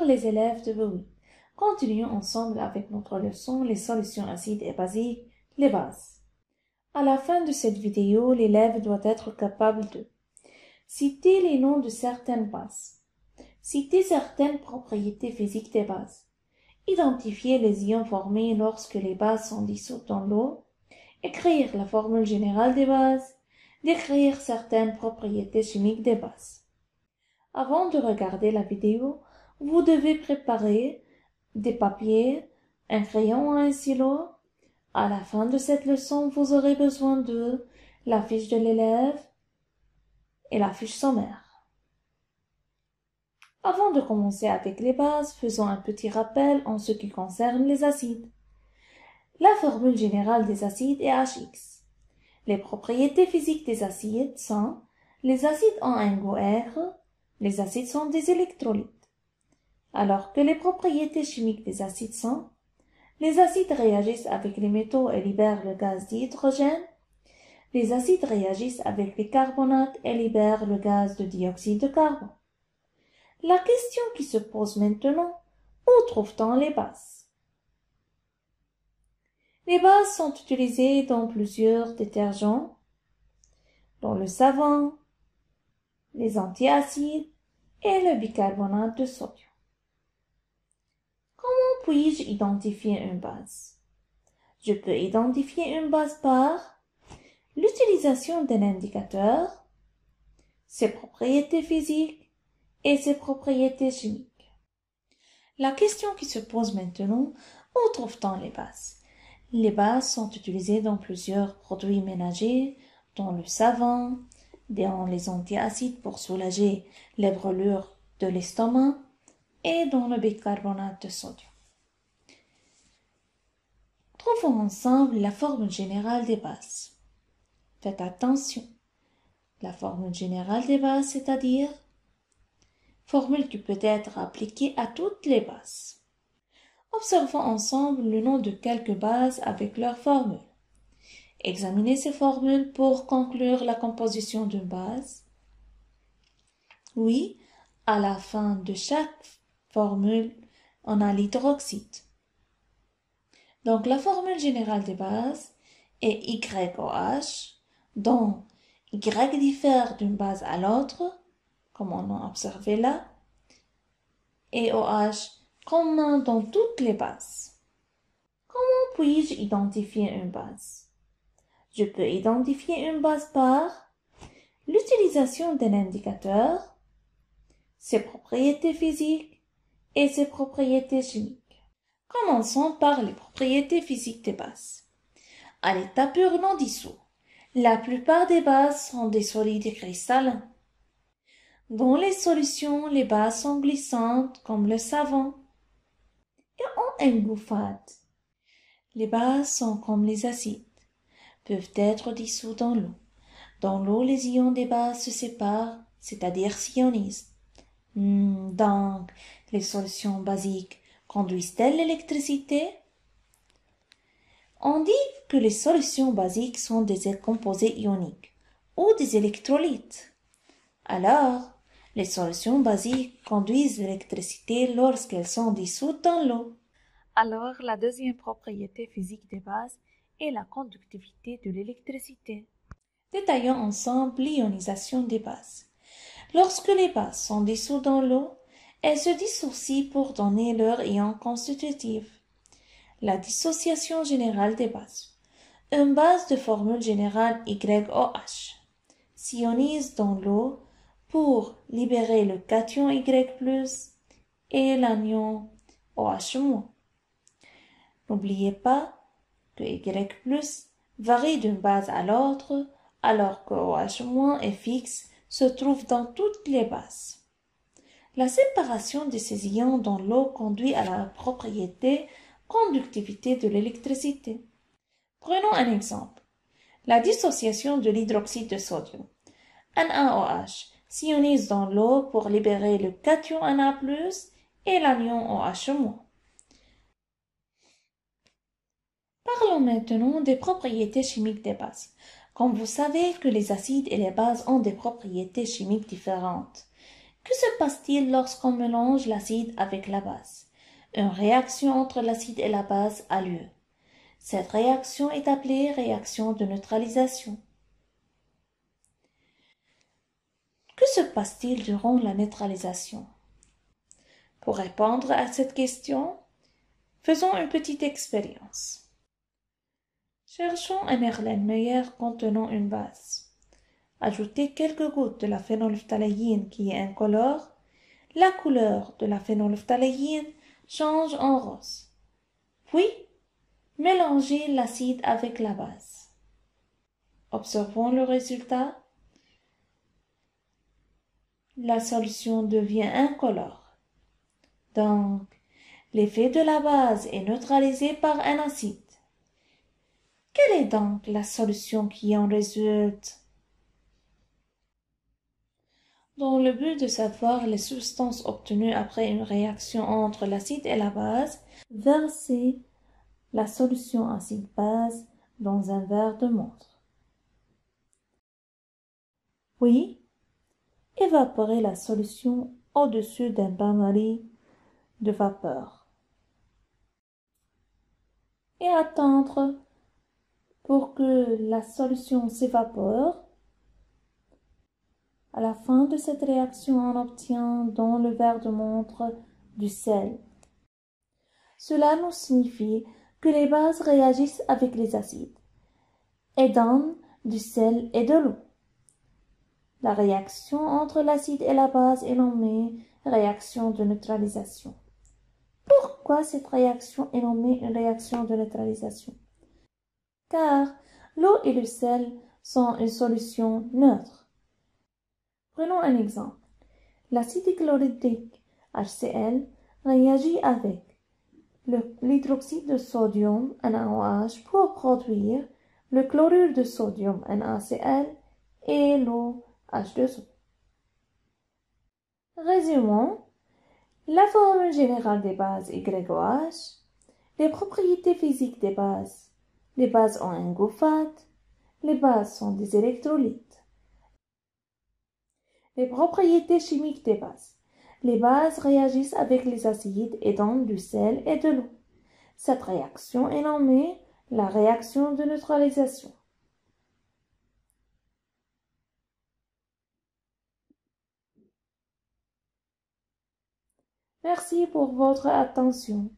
les élèves de BOE. Continuons ensemble avec notre leçon les solutions acides et basiques, les bases. À la fin de cette vidéo, l'élève doit être capable de citer les noms de certaines bases, citer certaines propriétés physiques des bases, identifier les ions formés lorsque les bases sont dissoutes dans l'eau, écrire la formule générale des bases, décrire certaines propriétés chimiques des bases. Avant de regarder la vidéo, vous devez préparer des papiers, un crayon et un stylo. À la fin de cette leçon, vous aurez besoin de la fiche de l'élève et la fiche sommaire. Avant de commencer avec les bases, faisons un petit rappel en ce qui concerne les acides. La formule générale des acides est HX. Les propriétés physiques des acides sont: les acides ont un goût aigre, les acides sont des électrolytes. Alors que les propriétés chimiques des acides sont: les acides réagissent avec les métaux et libèrent le gaz d'hydrogène, les acides réagissent avec les carbonates et libèrent le gaz de dioxyde de carbone. La question qui se pose maintenant: où trouve-t-on les bases? Les bases sont utilisées dans plusieurs détergents, dans le savon, les antiacides et le bicarbonate de sodium. Comment puis-je identifier une base? Je peux identifier une base par l'utilisation d'un indicateur, ses propriétés physiques et ses propriétés chimiques. La question qui se pose maintenant: où trouve-t-on les bases? Les bases sont utilisées dans plusieurs produits ménagers, dans le savon, dans les antiacides pour soulager les brûlures de l'estomac et dans le bicarbonate de sodium. Trouvons ensemble la formule générale des bases. Faites attention. La formule générale des bases, c'est-à-dire formule qui peut être appliquée à toutes les bases. Observons ensemble le nom de quelques bases avec leurs formules. Examinez ces formules pour conclure la composition d'une base. Oui, à la fin de chaque formule, on a l'hydroxyde. Donc la formule générale des bases est YOH, dont Y diffère d'une base à l'autre, comme on a observé là, et OH commun dans toutes les bases. Comment puis-je identifier une base? Je peux identifier une base par l'utilisation d'un indicateur, ses propriétés physiques et ses propriétés chimiques. Commençons par les propriétés physiques des bases. À l'état pur non dissous, la plupart des bases sont des solides cristallins. Dans les solutions, les bases sont glissantes comme le savon et ont un goût fade. Les bases sont comme les acides, peuvent être dissous dans l'eau. Dans l'eau, les ions des bases se séparent, c'est-à-dire s'ionisent. Donc, les solutions basiques conduisent-elles l'électricité? On dit que les solutions basiques sont des composés ioniques ou des électrolytes. Alors, les solutions basiques conduisent l'électricité lorsqu'elles sont dissoutes dans l'eau. Alors, la deuxième propriété physique des bases est la conductivité de l'électricité. Détaillons ensemble l'ionisation des bases. Lorsque les bases sont dissoutes dans l'eau, elles se dissocient pour donner leur ion constitutif. La dissociation générale des bases. Une base de formule générale YOH s'ionise dans l'eau pour libérer le cation Y+, et l'anion OH-. N'oubliez pas que Y+ varie d'une base à l'autre, alors que OH- est fixe, se trouve dans toutes les bases. La séparation de ces ions dans l'eau conduit à la propriété conductivité de l'électricité. Prenons un exemple. La dissociation de l'hydroxyde de sodium. NaOH s'ionise dans l'eau pour libérer le cation Na+, et l'anion OH-. Parlons maintenant des propriétés chimiques des bases. Comme vous savez que les acides et les bases ont des propriétés chimiques différentes, Que se passe-t-il lorsqu'on mélange l'acide avec la base? Une réaction entre l'acide et la base a lieu. Cette réaction est appelée réaction de neutralisation. Que se passe-t-il durant la neutralisation? Pour répondre à cette question, faisons une petite expérience. Cherchons un Erlenmeyer contenant une base. Ajoutez quelques gouttes de la phénylphthaléine qui est incolore. La couleur de la phénylphthaléine change en rose. Puis, mélangez l'acide avec la base. Observons le résultat. La solution devient incolore. Donc, l'effet de la base est neutralisé par un acide. Quelle est donc la solution qui en résulte? Dans le but de savoir les substances obtenues après une réaction entre l'acide et la base, versez la solution acide-base dans un verre de montre. Puis, évaporez la solution au-dessus d'un bain-marie de vapeur et attendre pour que la solution s'évapore. À la fin de cette réaction, on obtient dans le verre de montre du sel. Cela nous signifie que les bases réagissent avec les acides et donnent du sel et de l'eau. La réaction entre l'acide et la base est nommée réaction de neutralisation. Pourquoi cette réaction est nommée une réaction de neutralisation? Car l'eau et le sel sont une solution neutre. Prenons un exemple. L'acide chlorhydrique HCl réagit avec l'hydroxyde de sodium NaOH pour produire le chlorure de sodium NaCl et l'eau H2O. Résumons la formule générale des bases YOH, les propriétés physiques des bases. Les bases ont un goût fade, les bases sont des électrolytes. Les propriétés chimiques des bases. Les bases réagissent avec les acides et donnent du sel et de l'eau. Cette réaction est nommée la réaction de neutralisation. Merci pour votre attention.